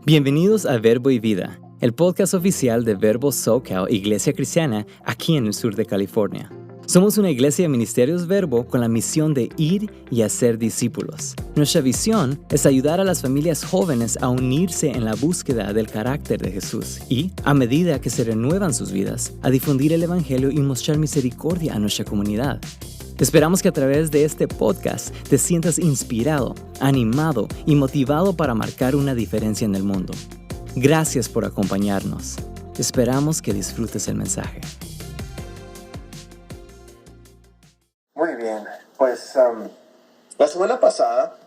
Bienvenidos a Verbo y Vida, el podcast oficial de Verbo SoCal, Iglesia Cristiana, aquí en el sur de California. Somos una iglesia de ministerios Verbo con la misión de ir y hacer discípulos. Nuestra visión es ayudar a las familias jóvenes a unirse en la búsqueda del carácter de Jesús y, a medida que se renuevan sus vidas, a difundir el Evangelio y mostrar misericordia a nuestra comunidad. Esperamos que a través de este podcast te sientas inspirado, animado y motivado para marcar una diferencia en el mundo. Gracias por acompañarnos. Esperamos que disfrutes el mensaje. Muy bien, pues la semana pasada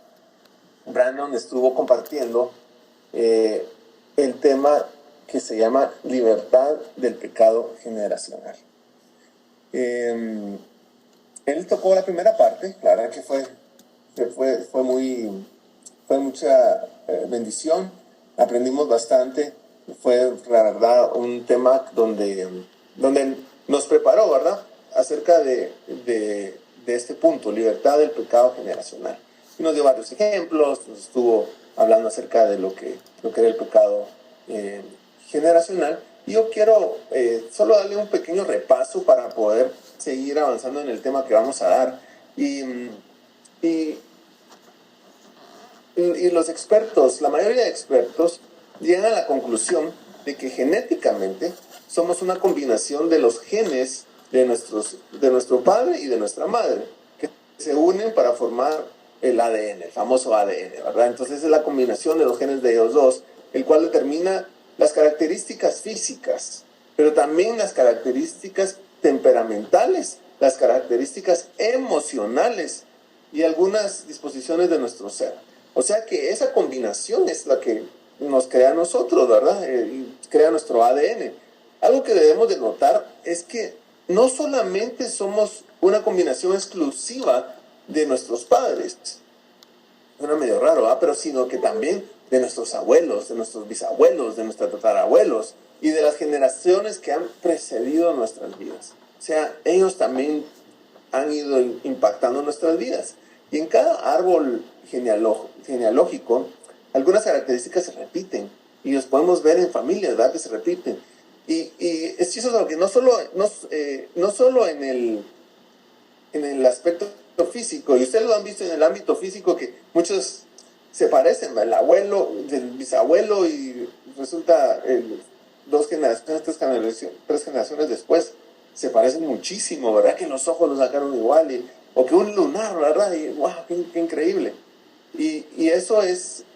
Brandon estuvo compartiendo el tema que se llama libertad del pecado generacional. Él tocó la primera parte, la verdad que fue mucha bendición, aprendimos bastante, fue la verdad un tema donde nos preparó, ¿verdad?, acerca de este punto, libertad del pecado generacional. Y nos dio varios ejemplos, nos estuvo hablando acerca de lo que era el pecado generacional. Y yo quiero solo darle un pequeño repaso para poder seguir avanzando en el tema que vamos a dar. Y los expertos, la mayoría de expertos, llegan a la conclusión de que genéticamente somos una combinación de los genes de nuestro padre y de nuestra madre, que se unen para formar el ADN, el famoso ADN, ¿verdad? Entonces es la combinación de los genes de ellos dos, el cual determina las características físicas, pero también las características temperamentales, las características emocionales y algunas disposiciones de nuestro ser. O sea que esa combinación es la que nos crea a nosotros, ¿verdad? Y crea nuestro ADN. Algo que debemos de notar es que no solamente somos una combinación exclusiva de nuestros padres, suena medio raro, ¿verdad?, pero sino que también de nuestros abuelos, de nuestros bisabuelos, de nuestros tatarabuelos y de las generaciones que han precedido nuestras vidas. O sea, ellos también han ido impactando nuestras vidas. Y en cada árbol genealógico, algunas características se repiten. Y los podemos ver en familias, ¿verdad?, que se repiten. Y es chistoso que no solo en el aspecto físico, y ustedes lo han visto en el ámbito físico, que muchos se parecen, el abuelo, el bisabuelo, y resulta dos generaciones, tres generaciones después, se parecen muchísimo, ¿verdad? Que los ojos los sacaron igual, o que un lunar, ¿verdad? Y wow, qué increíble. Y eso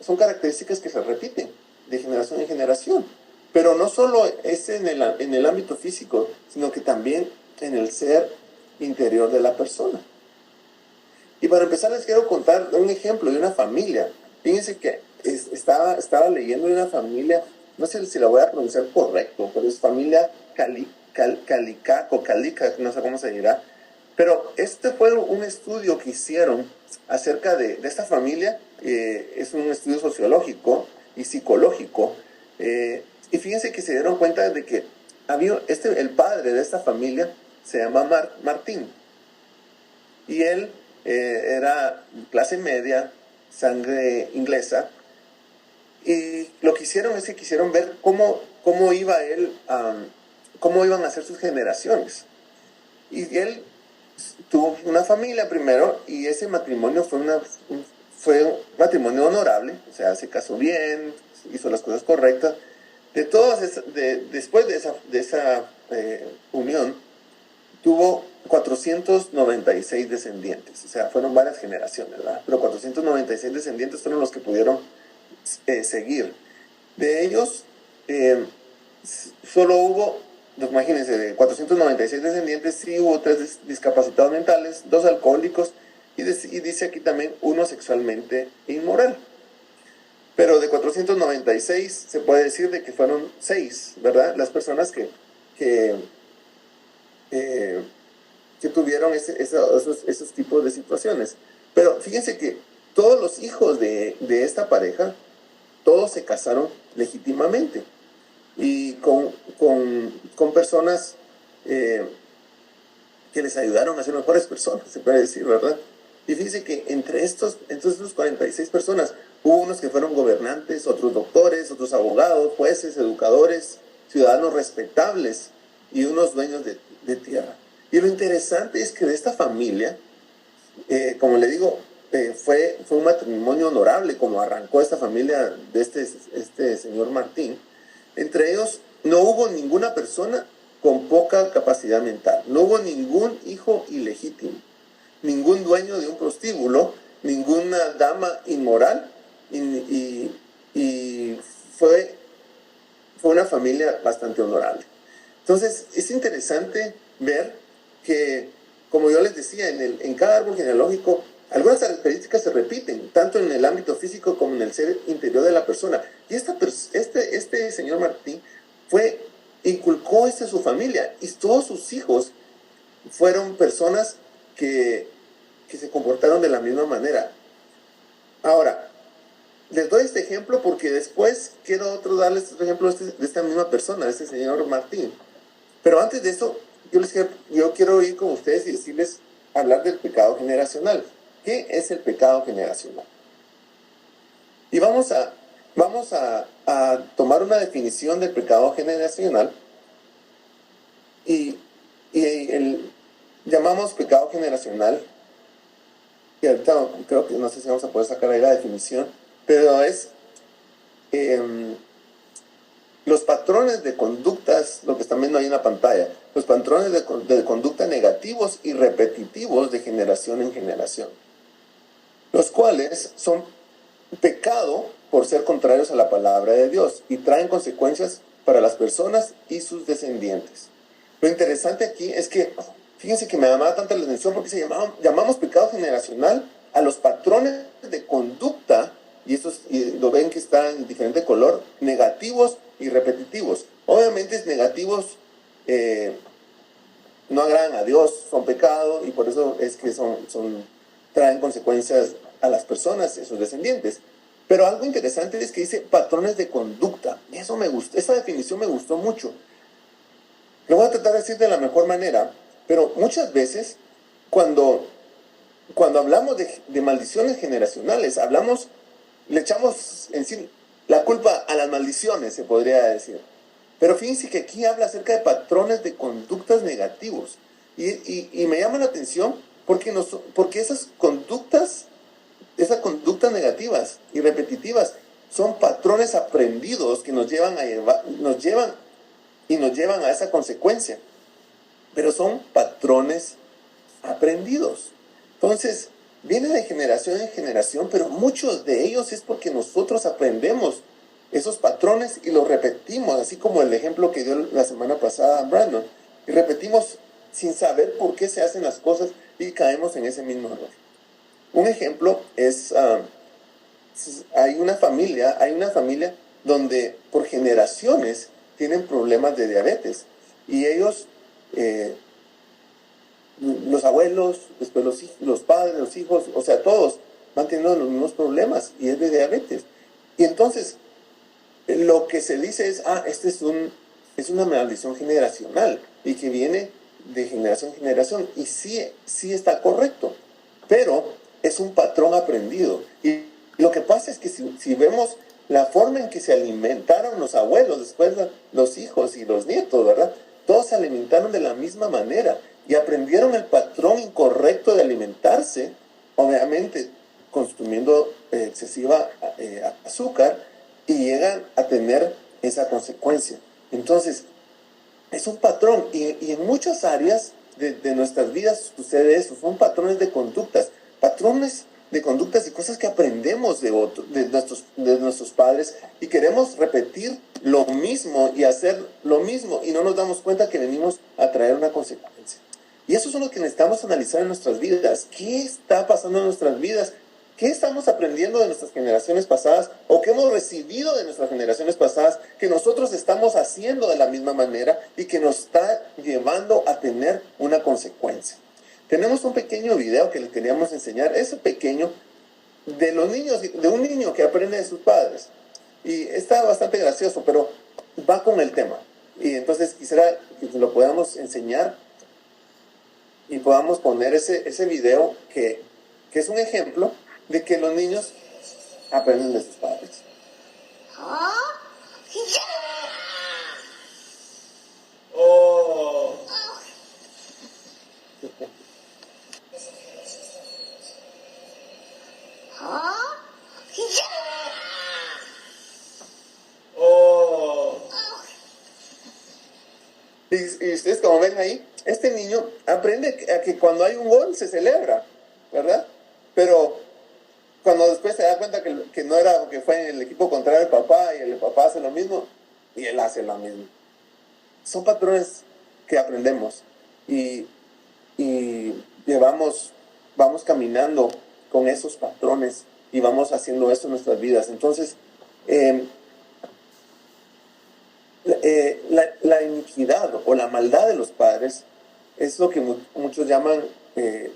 son características que se repiten de generación en generación. Pero no solo es en el ámbito físico, sino que también en el ser interior de la persona. Y para empezar les quiero contar un ejemplo de una familia. Fíjense que estaba leyendo de una familia, no sé si la voy a pronunciar correcto, pero es familia Calica, no sé cómo se dirá. Pero este fue un estudio que hicieron acerca de esta familia. Es un estudio sociológico y psicológico. Y fíjense que se dieron cuenta de que el padre de esta familia se llama Martín. Y él era clase media, sangre inglesa. Y lo que hicieron es que quisieron ver cómo iban a ser sus generaciones. Y él tuvo una familia primero, y ese matrimonio fue un matrimonio honorable, o sea, se casó bien, hizo las cosas correctas. Después de esa unión, tuvo 496 descendientes, o sea, fueron varias generaciones, ¿verdad? Pero 496 descendientes fueron los que pudieron seguir. De ellos, solo hubo, imagínense, de 496 descendientes, sí hubo 3 discapacitados mentales, 2 alcohólicos, y dice aquí también uno sexualmente inmoral. Pero de 496 se puede decir de que fueron 6, ¿verdad?, las personas que tuvieron esos tipos de situaciones. Pero fíjense que todos los hijos de esta pareja, todos se casaron legítimamente y con personas que les ayudaron a ser mejores personas, se puede decir, ¿verdad? Y fíjense que entre estos 46 personas, Hubo unos que fueron gobernantes, otros doctores, otros abogados, jueces, educadores, ciudadanos respetables y unos dueños de tierra. Y lo interesante es que de esta familia, como le digo, fue un matrimonio honorable, como arrancó esta familia de este señor Martín. Entre ellos no hubo ninguna persona con poca capacidad mental, no hubo ningún hijo ilegítimo, ningún dueño de un prostíbulo, ninguna dama inmoral, y fue una familia bastante honorable. Entonces es interesante ver que, como yo les decía, en cada árbol genealógico algunas características se repiten, tanto en el ámbito físico como en el ser interior de la persona. Y este señor Martín inculcó esto en su familia, y todos sus hijos fueron personas que se comportaron de la misma manera. Ahora, les doy este ejemplo porque después quiero darles otro ejemplo de esta misma persona, de este señor Martín. Pero antes de eso, yo quiero ir con ustedes y hablar del pecado generacional. ¿Qué es el pecado generacional? Y vamos a tomar una definición del pecado generacional y llamamos pecado generacional, y ahorita creo que no sé si vamos a poder sacar ahí la definición, pero es los patrones de conductas, lo que están viendo ahí en la pantalla, los patrones de conducta negativos y repetitivos de generación en generación, los cuales son pecado por ser contrarios a la palabra de Dios y traen consecuencias para las personas y sus descendientes. Lo interesante aquí es que, fíjense que me llamaba tanta la atención porque llamamos pecado generacional a los patrones de conducta, y lo ven que está en diferente color, negativos y repetitivos. Obviamente negativos no agradan a Dios, son pecado, y por eso es que traen consecuencias a las personas y a sus descendientes. Pero algo interesante es que dice patrones de conducta. Eso me gustó, esa definición me gustó mucho. Lo voy a tratar de decir de la mejor manera, pero muchas veces cuando hablamos de maldiciones generacionales, le echamos en sí la culpa a las maldiciones, se podría decir. Pero fíjense que aquí habla acerca de patrones de conductas negativos. Y me llama la atención porque esas conductas negativas y repetitivas son patrones aprendidos que nos llevan a esa consecuencia. Pero son patrones aprendidos. Entonces, viene de generación en generación, pero muchos de ellos es porque nosotros aprendemos esos patrones y los repetimos, así como el ejemplo que dio la semana pasada Brandon. Y repetimos sin saber por qué se hacen las cosas y caemos en ese mismo error. Un ejemplo es, hay una familia donde por generaciones tienen problemas de diabetes, y ellos, los abuelos, después los padres, los hijos, o sea, todos van teniendo los mismos problemas, y es de diabetes. Y entonces, lo que se dice es, es una maldición generacional, y que viene de generación en generación, y sí está correcto, pero es un patrón aprendido. Y lo que pasa es que si vemos la forma en que se alimentaron los abuelos, después los hijos y los nietos, ¿verdad? Todos se alimentaron de la misma manera y aprendieron el patrón incorrecto de alimentarse, obviamente consumiendo excesiva azúcar, y llegan a tener esa consecuencia. Entonces, es un patrón, y en muchas áreas de nuestras vidas sucede eso. Son patrones de conductas y cosas que aprendemos de nuestros padres, y queremos repetir lo mismo y hacer lo mismo, y no nos damos cuenta que venimos a traer una consecuencia. Y eso es lo que necesitamos analizar en nuestras vidas. ¿Qué está pasando en nuestras vidas? ¿Qué estamos aprendiendo de nuestras generaciones pasadas, o qué hemos recibido de nuestras generaciones pasadas que nosotros estamos haciendo de la misma manera y que nos está llevando a tener una consecuencia? Tenemos un pequeño video que les queríamos enseñar. Es pequeño, de un niño que aprende de sus padres. Y está bastante gracioso, pero va con el tema. Y entonces quisiera que lo podamos enseñar y podamos poner ese video que es un ejemplo de que los niños aprenden de sus padres. Oh. Oh. Y ustedes como ven ahí, este niño aprende a que cuando hay un gol se celebra, ¿verdad? Pero cuando después se da cuenta que no era, que fue en el equipo contrario del papá y el papá hace lo mismo y él hace lo mismo. Son patrones que aprendemos y vamos caminando con esos patrones y vamos haciendo eso en nuestras vidas. Entonces, la iniquidad o la maldad de los padres es lo que muchos llaman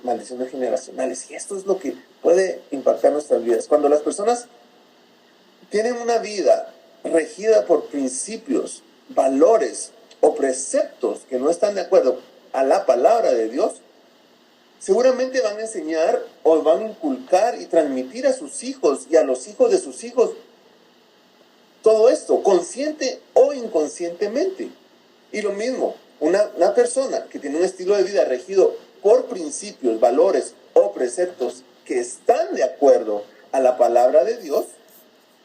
maldiciones generacionales, y esto es lo que puede impactar nuestras vidas. Cuando las personas tienen una vida regida por principios, valores o preceptos que no están de acuerdo a la palabra de Dios, seguramente van a enseñar o van a inculcar y transmitir a sus hijos y a los hijos de sus hijos todo esto, consciente o inconscientemente. Y lo mismo, una persona que tiene un estilo de vida regido por principios, valores o preceptos que están de acuerdo a la palabra de Dios,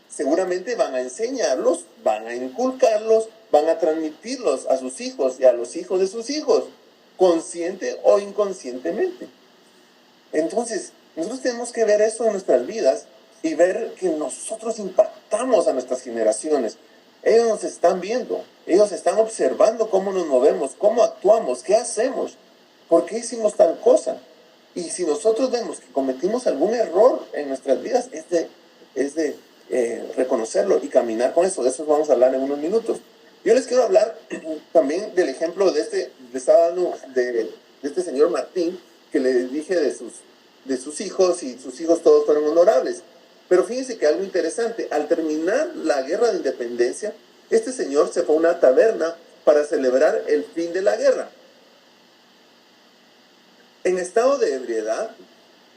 seguramente van a enseñarlos, van a inculcarlos, van a transmitirlos a sus hijos y a los hijos de sus hijos, consciente o inconscientemente. Entonces, nosotros tenemos que ver eso en nuestras vidas y ver que nosotros impactamos a nuestras generaciones. Ellos nos están viendo, ellos están observando cómo nos movemos, cómo actuamos, qué hacemos, por qué hicimos tal cosa. Y si nosotros vemos que cometimos algún error en nuestras vidas, es de reconocerlo y caminar con eso. De eso vamos a hablar en unos minutos. Yo les quiero hablar también del ejemplo de este señor Martín, que le dije de sus hijos, y sus hijos todos fueron honorables. Pero fíjense que algo interesante, al terminar la guerra de independencia, este señor se fue a una taberna para celebrar el fin de la guerra. En estado de ebriedad,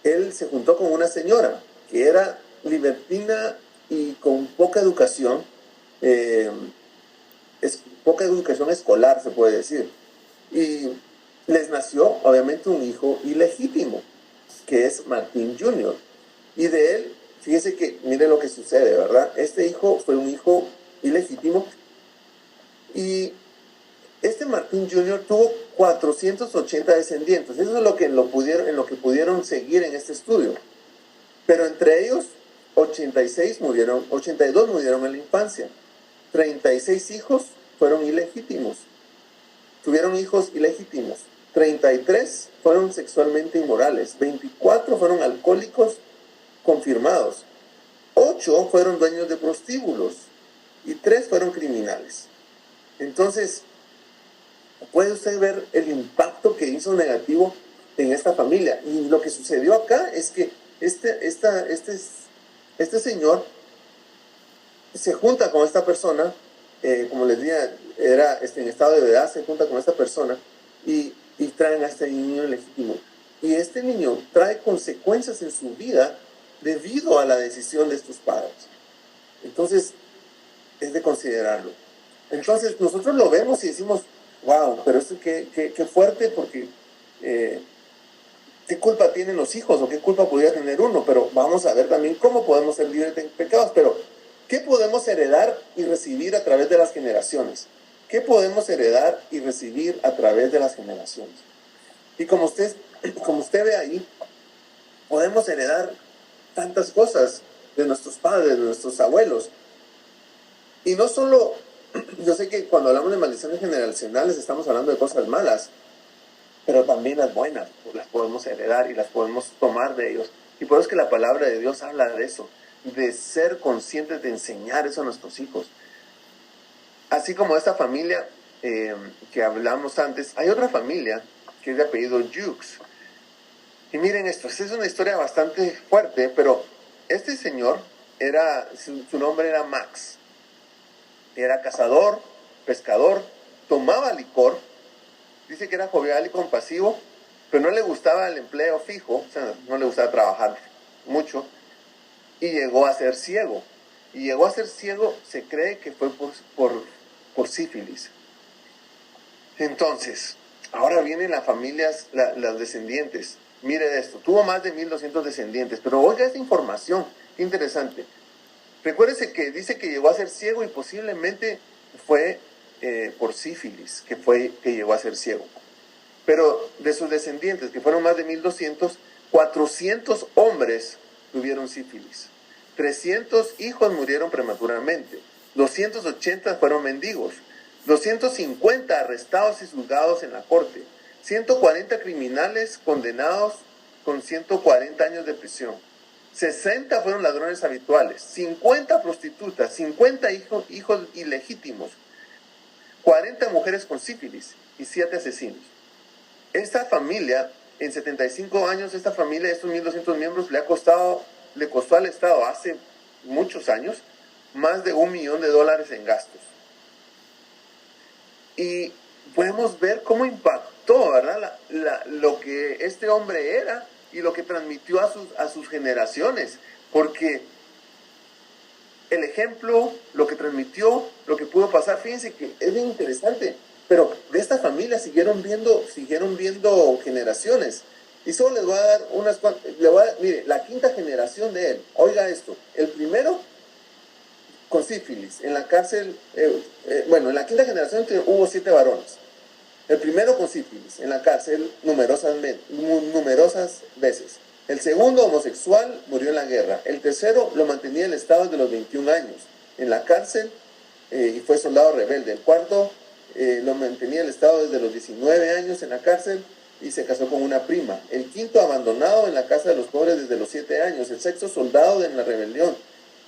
él se juntó con una señora que era libertina y con poca educación, poca educación escolar, se puede decir. Y les nació, obviamente, un hijo ilegítimo, que es Martín Jr. Y de él, fíjese que, mire lo que sucede, ¿verdad? Este hijo fue un hijo ilegítimo, y este Martín Jr. tuvo 480 descendientes. Eso es en lo que pudieron seguir en este estudio. Pero entre ellos, 82 murieron en la infancia. 36 hijos fueron ilegítimos. Tuvieron hijos ilegítimos. 33 fueron sexualmente inmorales. 24 fueron alcohólicos confirmados. 8 fueron dueños de prostíbulos. Y 3 fueron criminales. Entonces, puede usted ver el impacto que hizo negativo en esta familia. Y lo que sucedió acá es que este señor se junta con esta persona, como les dije, era en estado de ebriedad, se junta con esta persona y traen a este niño ilegítimo. Y este niño trae consecuencias en su vida debido a la decisión de estos padres. Entonces, es de considerarlo. Entonces, nosotros lo vemos y decimos, wow, pero esto qué fuerte, porque qué culpa tienen los hijos o qué culpa podría tener uno. Pero vamos a ver también cómo podemos ser libres de pecados. Pero, ¿qué podemos heredar y recibir a través de las generaciones? ¿Qué podemos heredar y recibir a través de las generaciones? Y como usted ve ahí, podemos heredar tantas cosas de nuestros padres, de nuestros abuelos. Y no solo, yo sé que cuando hablamos de maldiciones generacionales estamos hablando de cosas malas, pero también las buenas las podemos heredar y las podemos tomar de ellos. Y por eso es que la palabra de Dios habla de eso, de ser conscientes de enseñar eso a nuestros hijos. Así como esta familia que hablamos antes, hay otra familia que es de apellido Jukes. Y miren esto, esta es una historia bastante fuerte, pero este señor, su nombre era Max. Era cazador, pescador, tomaba licor, dice que era jovial y compasivo, pero no le gustaba el empleo fijo, o sea, no le gustaba trabajar mucho. y llegó a ser ciego. Y llegó a ser ciego, se cree que fue por sífilis. Entonces, ahora vienen las familias, las descendientes. Mire esto, tuvo más de 1200 descendientes, pero oiga esta información, qué interesante. Recuérdese que dice que llegó a ser ciego y posiblemente fue por sífilis que llegó a ser ciego. Pero de sus descendientes, que fueron más de 1200, 400 hombres tuvieron sífilis. 300 hijos murieron prematuramente. 280 fueron mendigos. 250 arrestados y juzgados en la corte. 140 criminales condenados con 140 años de prisión. 60 fueron ladrones habituales. 50 prostitutas. 50 hijos ilegítimos. 40 mujeres con sífilis y 7 asesinos. Esta familia, en 75 años, esta familia de estos 1200 miembros le costó al Estado hace muchos años más de $1 millón en gastos. Y podemos ver cómo impactó, ¿verdad? Lo que este hombre era y lo que transmitió a sus generaciones. Porque el ejemplo, lo que transmitió, lo que pudo pasar, fíjense que es bien interesante. Pero de esta familia siguieron viendo generaciones. Y solo les voy a dar unas cuantas. Mire, la quinta generación de él. Oiga esto. El primero con sífilis. En la cárcel. En la quinta generación hubo 7 varones. El primero con sífilis. En la cárcel numerosas veces. El segundo, homosexual, murió en la guerra. El tercero lo mantenía el Estado desde los 21 años. En la cárcel y fue soldado rebelde. El cuarto lo mantenía el Estado desde los 19 años en la cárcel y se casó con una prima. El quinto, abandonado en la casa de los pobres desde los 7 años. El sexto, soldado en la rebelión.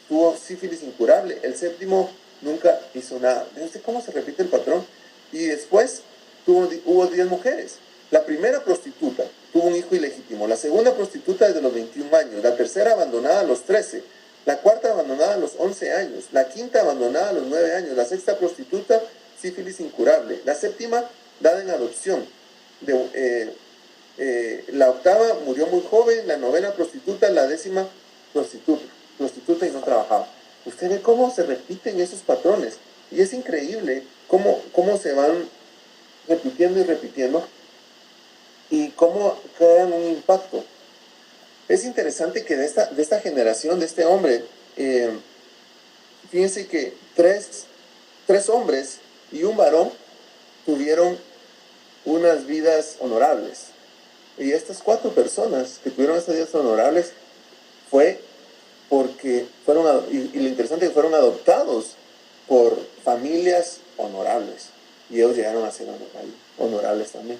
Tuvo sífilis incurable. El séptimo nunca hizo nada. ¿Ve usted cómo se repite el patrón? Y después hubo 10 mujeres. La primera prostituta tuvo un hijo ilegítimo. La segunda prostituta desde los 21 años. La tercera abandonada a los 13. La cuarta abandonada a los 11 años. La quinta abandonada a los 9 años. La sexta prostituta, sífilis incurable. La séptima, dada en adopción. La octava murió muy joven. La novena prostituta. La décima prostituta y no trabajaba. Usted ve cómo se repiten esos patrones. Y es increíble cómo se van repitiendo y repitiendo. Y cómo crean un impacto. Es interesante que de esta generación, de este hombre, fíjense que tres hombres y un varón tuvieron unas vidas honorables. Y estas 4 personas que tuvieron estas vidas honorables fue porque y lo interesante es que fueron adoptados por familias honorables. Y ellos llegaron a ser honorables también.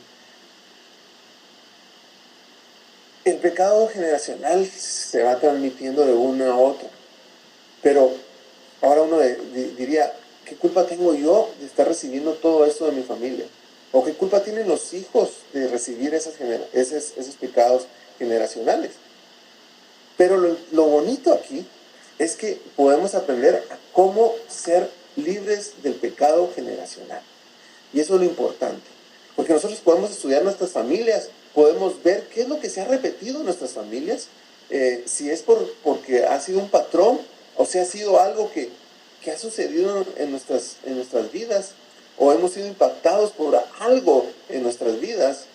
El pecado generacional se va transmitiendo de uno a otro. Pero ahora uno diría, ¿qué culpa tengo yo de estar recibiendo todo esto de mi familia? ¿O qué culpa tienen los hijos de recibir esos pecados generacionales? Pero lo bonito aquí es que podemos aprender a cómo ser libres del pecado generacional. Y eso es lo importante. Porque nosotros podemos estudiar nuestras familias, podemos ver qué es lo que se ha repetido en nuestras familias, si es porque ha sido un patrón, o si ha sido algo que ha sucedido en nuestras vidas, o hemos sido impactados por algo en nuestras vidas,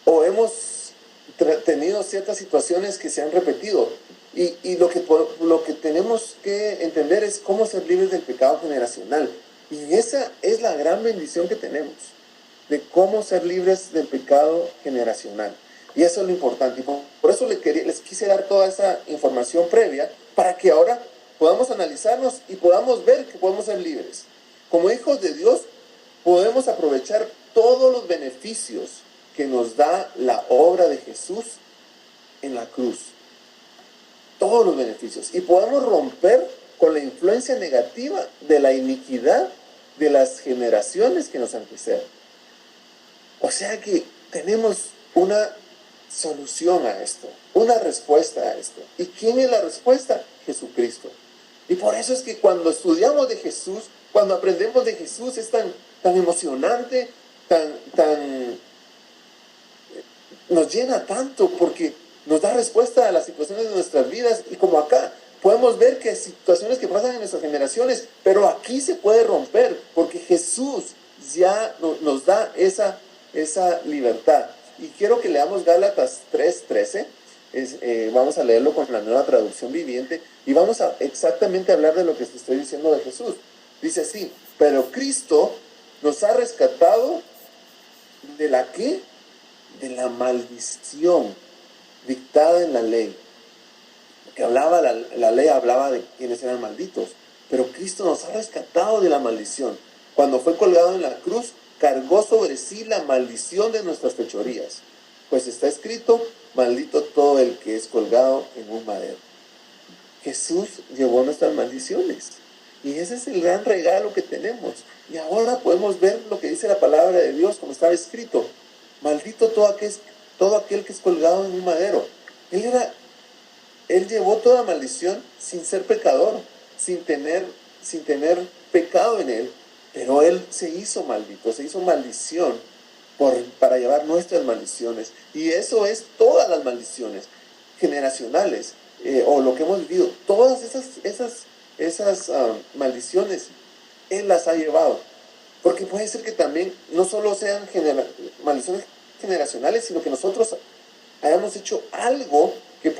o hemos tenido ciertas situaciones que se han repetido. Y lo que tenemos que entender es cómo ser libres del pecado generacional. Y esa es la gran bendición que tenemos, de cómo ser libres del pecado generacional. Y eso es lo importante. Y por eso les quise dar toda esa información previa, para que ahora podamos analizarnos y podamos ver que podemos ser libres. Como hijos de Dios, podemos aprovechar todos los beneficios que nos da la obra de Jesús en la cruz. Todos los beneficios. Y podemos romper con la influencia negativa de la iniquidad de las generaciones que nos anteceden. O sea que tenemos una solución a esto, una respuesta a esto. ¿Y quién es la respuesta? Jesucristo. Y por eso es que cuando estudiamos de Jesús, cuando aprendemos de Jesús, es tan emocionante, nos llena tanto, porque nos da respuesta a las situaciones de nuestras vidas. Y como acá, podemos ver que hay situaciones que pasan en nuestras generaciones, pero aquí se puede romper, porque Jesús ya nos da esa libertad. Y quiero que leamos Gálatas 3:13. Vamos a leerlo con la Nueva Traducción Viviente y vamos a exactamente hablar de lo que te estoy diciendo de Jesús. Dice así: pero Cristo nos ha rescatado ¿de la qué? De la maldición dictada en la ley. Que hablaba, la ley hablaba de quienes eran malditos, pero Cristo nos ha rescatado de la maldición. Cuando fue colgado en la cruz, cargó sobre sí la maldición de nuestras fechorías. Pues está escrito: maldito todo el que es colgado en un madero. Jesús llevó nuestras maldiciones. Y ese es el gran regalo que tenemos. Y ahora podemos ver lo que dice la palabra de Dios, como estaba escrito: maldito todo aquel que es colgado en un madero. Él llevó toda maldición sin ser pecador, sin tener pecado en él, pero él se hizo maldito, se hizo maldición para llevar nuestras maldiciones. Y eso es todas las maldiciones generacionales, o lo que hemos vivido, todas esas maldiciones, él las ha llevado. Porque puede ser que también no solo sean maldiciones generacionales, sino que nosotros hayamos hecho algo que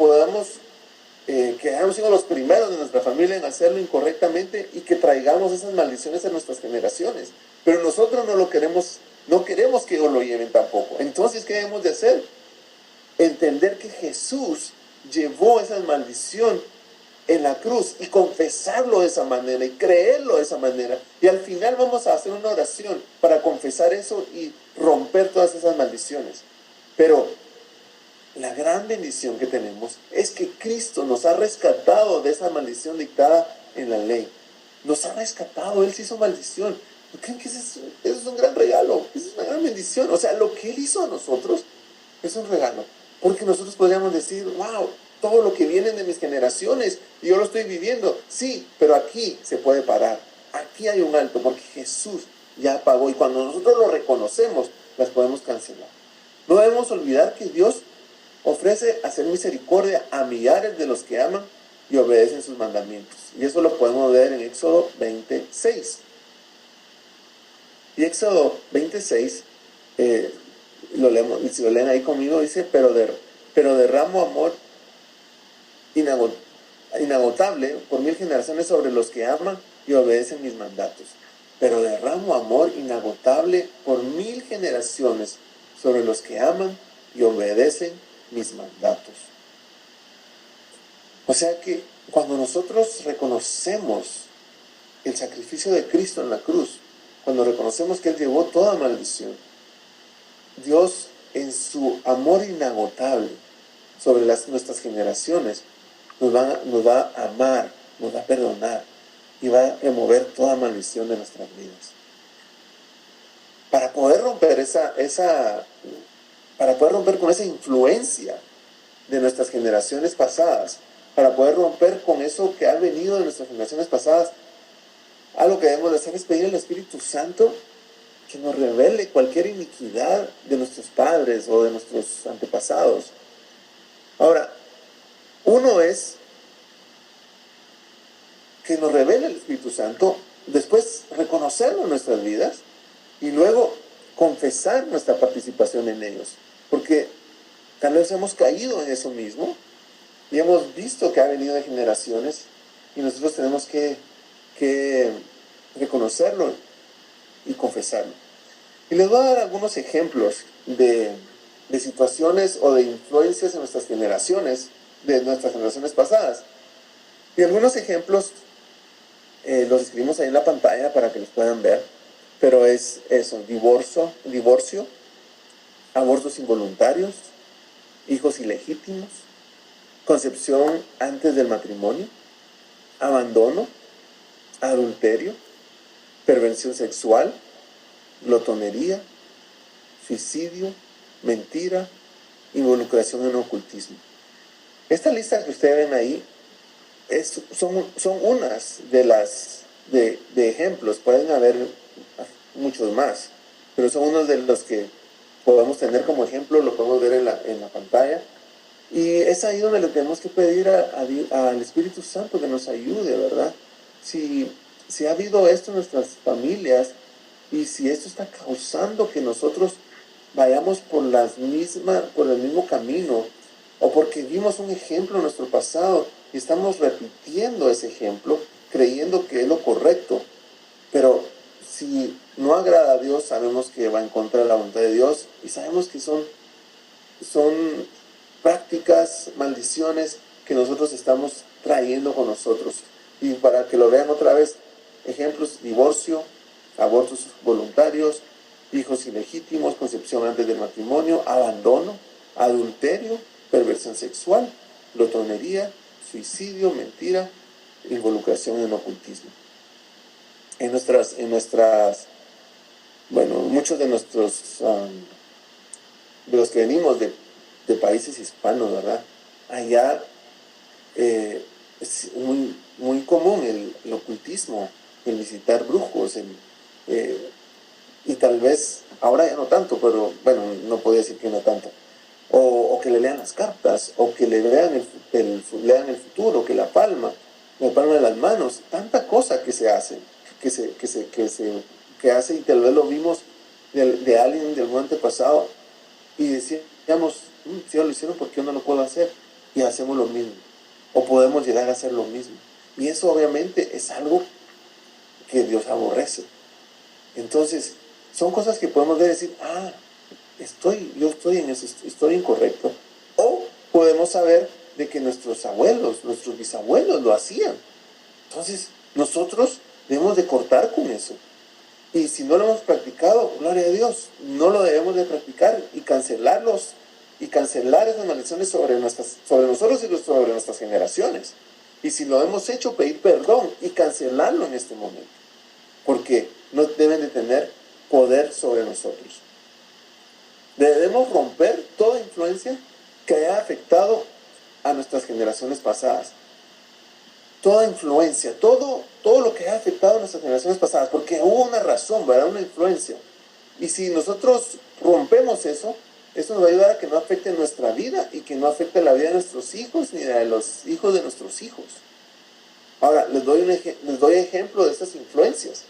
que hayamos sido los primeros de nuestra familia en hacerlo incorrectamente y que traigamos esas maldiciones a nuestras generaciones. Pero nosotros no queremos que ellos lo lleven tampoco. Entonces, ¿qué debemos de hacer? Entender que Jesús llevó esa maldición en la cruz y confesarlo de esa manera y creerlo de esa manera. Y al final vamos a hacer una oración para confesar eso y romper todas esas maldiciones. Pero la gran bendición que tenemos es que Cristo nos ha rescatado de esa maldición dictada en la ley. Nos ha rescatado, Él se hizo maldición. ¿No creen que eso es un gran regalo? Eso es una gran bendición. O sea, lo que Él hizo a nosotros es un regalo. Porque nosotros podríamos decir: wow, todo lo que viene de mis generaciones y yo lo estoy viviendo. Sí, pero aquí se puede parar. Aquí hay un alto, porque Jesús ya pagó. Y cuando nosotros lo reconocemos, las podemos cancelar. No debemos olvidar que Dios ofrece hacer misericordia a millares de los que aman y obedecen sus mandamientos. Y eso lo podemos ver en Éxodo 26. Y Éxodo 26, lo leemos, y si lo leen ahí conmigo, dice: pero derramo amor inagotable por 1000 generaciones sobre los que aman y obedecen mis mandatos. Pero derramo amor inagotable por 1000 generaciones sobre los que aman y obedecen mis mandatos. O sea que cuando nosotros reconocemos el sacrificio de Cristo en la cruz, cuando reconocemos que Él llevó toda maldición, Dios, en su amor inagotable sobre nuestras generaciones, nos va a amar, nos va a perdonar y va a remover toda maldición de nuestras vidas. Para poder romper para poder romper con esa influencia de nuestras generaciones pasadas, para poder romper con eso que ha venido de nuestras generaciones pasadas, algo que debemos de hacer es pedir al Espíritu Santo que nos revele cualquier iniquidad de nuestros padres o de nuestros antepasados. Ahora, uno es que nos revele el Espíritu Santo, después reconocerlo en nuestras vidas y luego confesar nuestra participación en ellos. Porque tal vez hemos caído en eso mismo y hemos visto que ha venido de generaciones y nosotros tenemos que reconocerlo y confesarlo. Y les voy a dar algunos ejemplos de situaciones o de influencias en nuestras generaciones, de nuestras generaciones pasadas. Y algunos ejemplos los escribimos ahí en la pantalla para que los puedan ver. Pero es eso: divorcio, abortos involuntarios, hijos ilegítimos, concepción antes del matrimonio, abandono, adulterio, perversión sexual, glotonería, suicidio, mentira, involucración en ocultismo. Esta lista que ustedes ven ahí son unas de ejemplos. Pueden haber muchos más, pero son unos de los que podemos tener como ejemplo. Lo podemos ver en la pantalla. Y es ahí donde le tenemos que pedir al Espíritu Santo que nos ayude, ¿verdad? Si ha habido esto en nuestras familias y si esto está causando que nosotros vayamos por el mismo camino, o porque vimos un ejemplo en nuestro pasado y estamos repitiendo ese ejemplo, creyendo que es lo correcto, pero si no agrada a Dios, sabemos que va en contra de la voluntad de Dios y sabemos que son prácticas, maldiciones que nosotros estamos trayendo con nosotros. Y para que lo vean otra vez, ejemplos: divorcio, abortos voluntarios, hijos ilegítimos, concepción antes del matrimonio, abandono, adulterio, perversión sexual, glotonería, suicidio, mentira, involucración en ocultismo. Muchos de los que venimos de países hispanos, ¿verdad? Allá es muy, muy común el ocultismo, el visitar brujos, y tal vez ahora ya no tanto, pero bueno, no podía decir que no tanto. O que le lean las cartas, o que le lean lean el futuro, que la palma de las manos, tanta cosa que se hace, que hace, y tal vez lo vimos de alguien del mundo antepasado y decíamos, si ellos lo hicieron, ¿por qué yo no lo puedo hacer? Y hacemos lo mismo, o podemos llegar a hacer lo mismo, y eso obviamente es algo que Dios aborrece. Entonces son cosas que podemos ver y decir, yo estoy en eso, estoy incorrecto. O podemos saber de que nuestros abuelos, nuestros bisabuelos lo hacían. Entonces nosotros debemos de cortar con eso. Y si no lo hemos practicado, gloria a Dios, no lo debemos de practicar y cancelarlos, y cancelar esas maldiciones sobre nosotros y sobre nuestras generaciones. Y si lo hemos hecho, pedir perdón y cancelarlo en este momento, porque no deben de tener poder sobre nosotros. Debemos romper toda influencia que haya afectado a nuestras generaciones pasadas. Toda influencia, todo lo que haya afectado a nuestras generaciones pasadas, porque hubo una razón, ¿verdad? Una influencia. Y si nosotros rompemos eso nos va a ayudar a que no afecte nuestra vida y que no afecte la vida de nuestros hijos ni de los hijos de nuestros hijos. Ahora, les doy ejemplo de estas influencias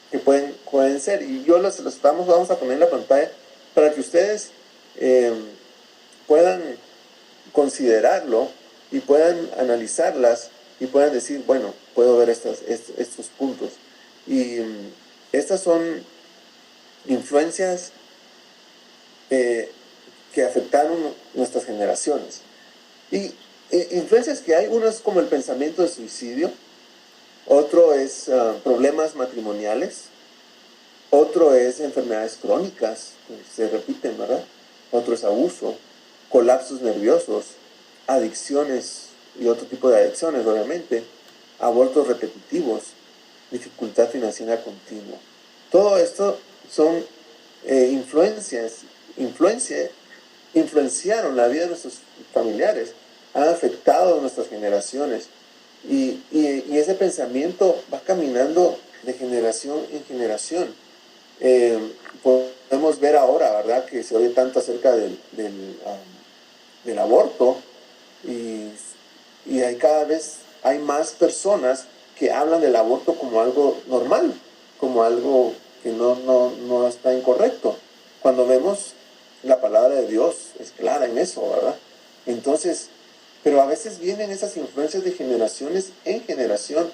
que pueden ser, y yo vamos a poner en la pantalla para que ustedes puedan considerarlo y puedan analizarlas y puedan decir, bueno, puedo ver estos puntos. Y estas son influencias que afectaron nuestras generaciones. Y influencias que hay, uno es como el pensamiento de suicidio, otro es problemas matrimoniales, otro es enfermedades crónicas, que se repiten, ¿verdad? Otro es abuso, colapsos nerviosos, adicciones y otro tipo de adicciones, obviamente, abortos repetitivos, dificultad financiera continua. Todo esto son influenciaron la vida de nuestros familiares, han afectado a nuestras generaciones, y ese pensamiento va caminando de generación en generación. Podemos ver ahora, ¿verdad?, que se oye tanto acerca del aborto, y cada vez hay más personas que hablan del aborto como algo normal, como algo que no está incorrecto, cuando vemos la palabra de Dios es clara en eso, ¿verdad? Entonces, pero a veces vienen esas influencias de generaciones en generación,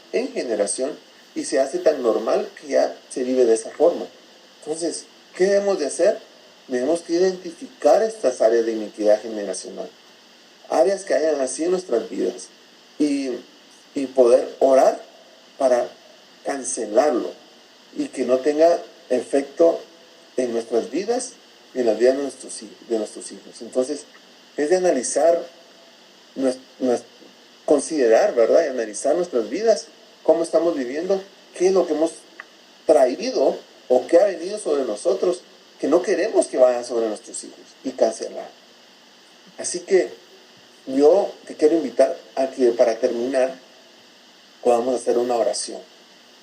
y se hace tan normal que ya se vive de esa forma. Entonces, ¿qué debemos de hacer? Debemos que identificar estas áreas de iniquidad generacional, áreas que hayan así en nuestras vidas, y poder orar para cancelarlo y que no tenga efecto en nuestras vidas y en las vidas de nuestros hijos. Entonces, es de analizar, considerar, ¿verdad? Y analizar nuestras vidas, cómo estamos viviendo, qué es lo que hemos traído o qué ha venido sobre nosotros que no queremos que vaya sobre nuestros hijos, y cancelar. Así que yo te quiero invitar a que, para terminar, podamos hacer una oración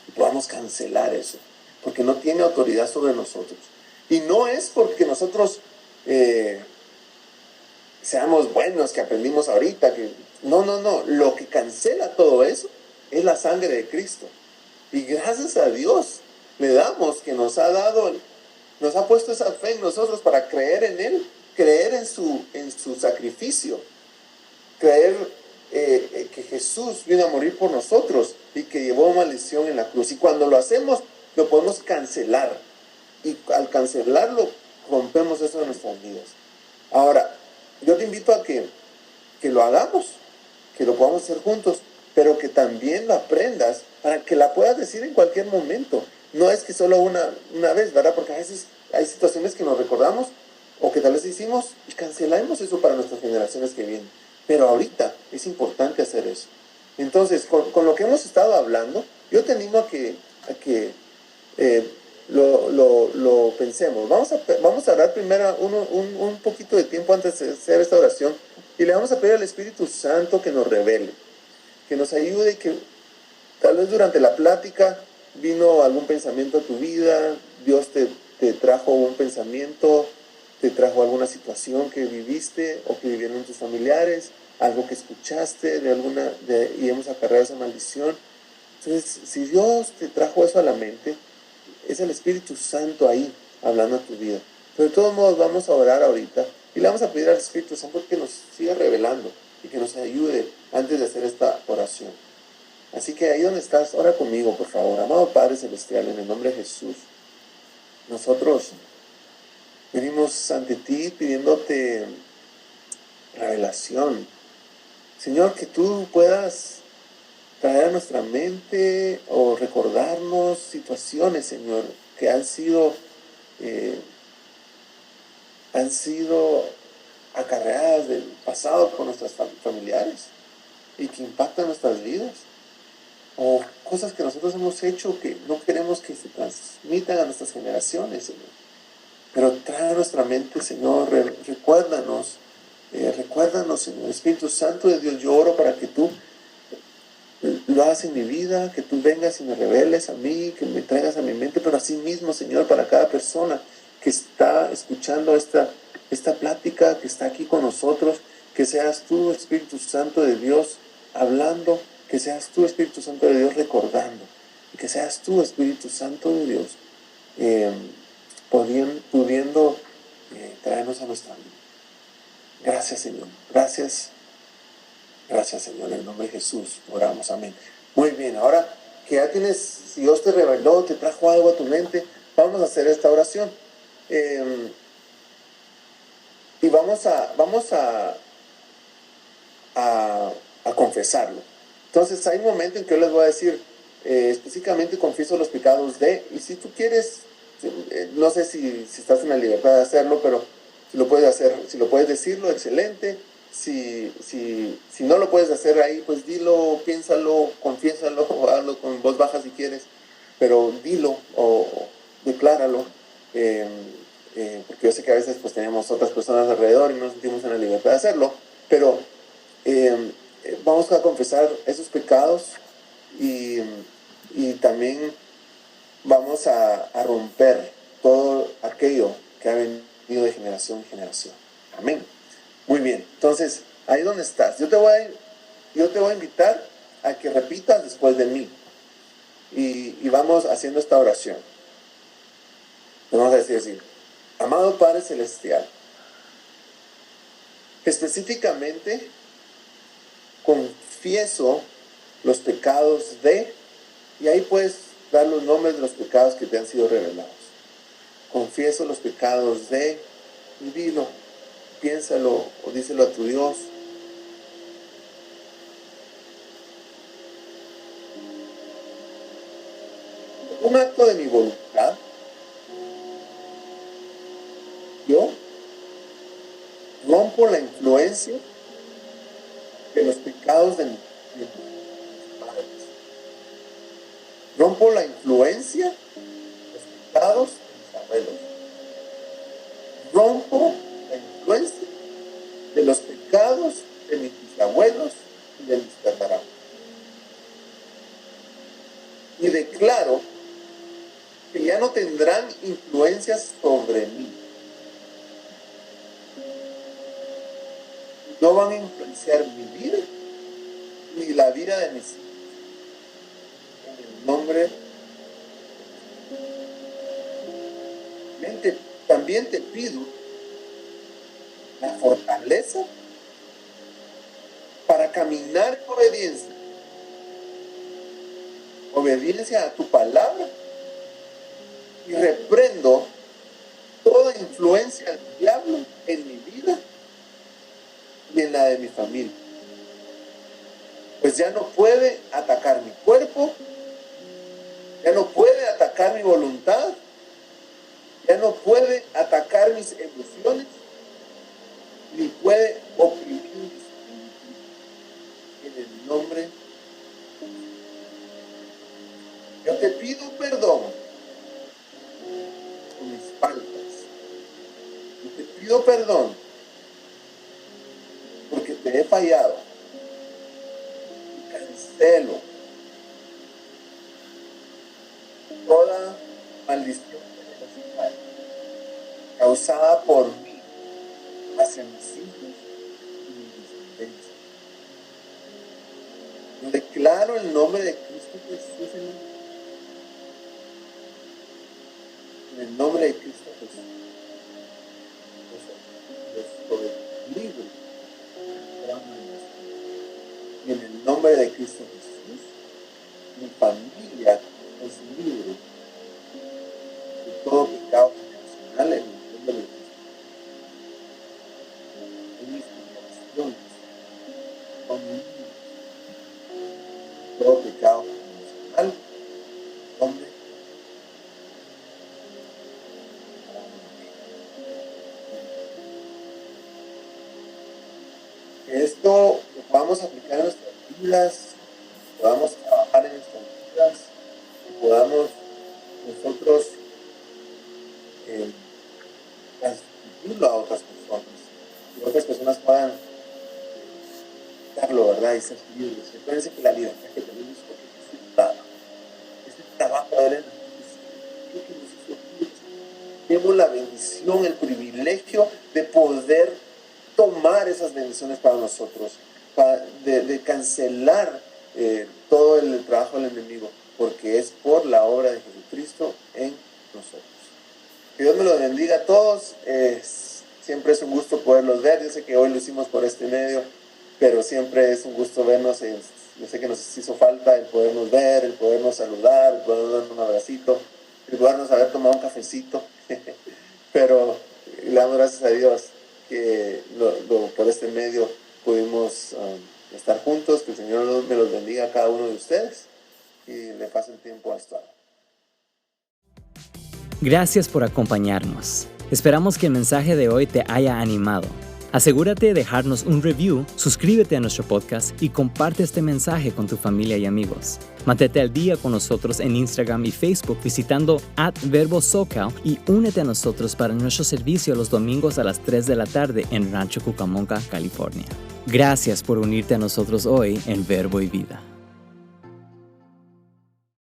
y podamos cancelar eso, porque no tiene autoridad sobre nosotros. Y no es porque nosotros seamos buenos, que aprendimos ahorita, que no, lo que cancela todo eso es la sangre de Cristo. Y gracias a Dios le damos que nos ha puesto esa fe en nosotros para creer en Él, creer en su sacrificio, creer que Jesús vino a morir por nosotros y que llevó maldición en la cruz. Y cuando lo hacemos, lo podemos cancelar. Y al cancelarlo, rompemos eso de nuestras vidas. Ahora, yo te invito a que lo hagamos, que lo podamos hacer juntos, pero que también lo aprendas para que la puedas decir en cualquier momento. No es que solo una vez, ¿verdad? Porque a veces hay situaciones que nos recordamos o que tal vez hicimos y cancelamos eso para nuestras generaciones que vienen. Pero ahorita es importante hacer eso. Entonces, con lo que hemos estado hablando, yo te animo a que lo pensemos. Vamos a orar primero un poquito de tiempo antes de hacer esta oración y le vamos a pedir al Espíritu Santo que nos revele, que nos ayude, que tal vez durante la plática vino algún pensamiento a tu vida, Dios te trajo un pensamiento, te trajo alguna situación que viviste o que vivieron tus familiares, algo que escuchaste y hemos acarreado esa maldición. Entonces, si Dios te trajo eso a la mente, es el Espíritu Santo ahí hablando a tu vida. Pero de todos modos vamos a orar ahorita y le vamos a pedir al Espíritu Santo que nos siga revelando y que nos ayude antes de hacer esta oración. Así que ahí donde estás, ora conmigo, por favor. Amado Padre Celestial, en el nombre de Jesús, nosotros venimos ante ti pidiéndote revelación. Señor, que tú puedas traer a nuestra mente o recordarnos situaciones, Señor, que han sido acarreadas del pasado por nuestros familiares y que impactan nuestras vidas, o cosas que nosotros hemos hecho que no queremos que se transmitan a nuestras generaciones, Señor. Pero trae a nuestra mente, Señor, recuérdanos, Señor. Espíritu Santo de Dios, yo oro para que tú lo hagas en mi vida, que tú vengas y me reveles a mí, que me traigas a mi mente, pero así mismo, Señor, para cada persona que está escuchando esta plática, que está aquí con nosotros, que seas tú, Espíritu Santo de Dios, hablando, que seas tú, Espíritu Santo de Dios, recordando, y que seas tú, Espíritu Santo de Dios, pudiendo traernos a nuestra vida. Gracias, Señor. Gracias, Señor. En el nombre de Jesús oramos. Amén. Muy bien, ahora que ya tienes, si Dios te reveló, te trajo algo a tu mente, vamos a hacer esta oración. Y vamos a confesarlo. Entonces hay un momento en que yo les voy a decir, específicamente confieso los pecados y si tú quieres, no sé si estás en la libertad de hacerlo, pero si lo puedes hacer, si lo puedes decirlo, excelente. Si no lo puedes hacer ahí, pues dilo, piénsalo, confiésalo, o hazlo con voz baja si quieres, pero dilo o decláralo, porque yo sé que a veces pues tenemos otras personas alrededor y no nos sentimos en la libertad de hacerlo, pero vamos a confesar esos pecados y también vamos a romper todo aquello que ha venido de generación en generación. Amén. Muy bien, entonces, ahí donde estás, yo te voy a invitar a que repitas después de mí y vamos haciendo esta oración. Vamos a decir así: amado Padre Celestial, específicamente confieso los pecados y ahí puedes dar los nombres de los pecados que te han sido revelados. Confieso los pecados y dilo. Piénsalo o díselo a tu Dios. Un acto de mi voluntad, yo rompo la influencia de los pecados de mis padres. Rompo la influencia de los pecados de mis abuelos. Rompo la influencia de los pecados de mis bisabuelos y de mis tatarabuelos. Y declaro que ya no tendrán influencias sobre mí. van a influenciar mi vida ni la vida de mis hijos. En el nombre, también te pido la fortaleza para caminar en obediencia a tu palabra, y reprendo toda influencia del diablo en mi vida y en la de mi familia, pues ya no puede atacar mi cuerpo, ya no puede atacar mi voluntad, ya no puede atacar mis emociones, ni puede oprimir mi espíritu. En el nombre, yo te pido perdón por mis faltas. Yo te pido perdón porque te he fallado. Y cancelo toda maldición causada por mí hacia mis hijos y mi descendencia. Yo declaro el nombre de Cristo Jesús en el nombre de Cristo Jesús. Yo estoy libre. Y en el nombre de Cristo Jesús, mi familia es libre de todo pecado generacional en el nombre de Cristo. En mis generaciones son libres de todo pecado generacional en el nombre de que esto lo podamos aplicar en nuestras vidas, podamos trabajar en nuestras vidas, y podamos nosotros transmitirlo a otras personas, y otras personas puedan darlo, ¿verdad? Y ser libres. Recuerden que la libertad que tenemos es porque Jesús daba. Este trabajo de él en la cruz, que nos hizo libres. Tenemos la bendición, el privilegio de poder tomar esas bendiciones para nosotros, de cancelar todo el trabajo del enemigo, porque es por la obra de Jesucristo en nosotros. Que Dios me los bendiga a todos. Siempre es un gusto poderlos ver. Yo sé que hoy lo hicimos por este medio, pero siempre es un gusto vernos. Yo sé que nos hizo falta el podernos ver, el podernos saludar, el podernos dar un abracito, el podernos haber tomado un cafecito. Pero le damos gracias a Dios que por este medio pudimos estar juntos. Que el Señor me los bendiga a cada uno de ustedes y le pasen tiempo a esto. Gracias por acompañarnos. Esperamos que el mensaje de hoy te haya animado. Asegúrate de dejarnos un review, suscríbete a nuestro podcast y comparte este mensaje con tu familia y amigos. Mantente al día con nosotros en Instagram y Facebook visitando @verbosocal y únete a nosotros para nuestro servicio los domingos a las 3 de la tarde en Rancho Cucamonga, California. Gracias por unirte a nosotros hoy en Verbo y Vida.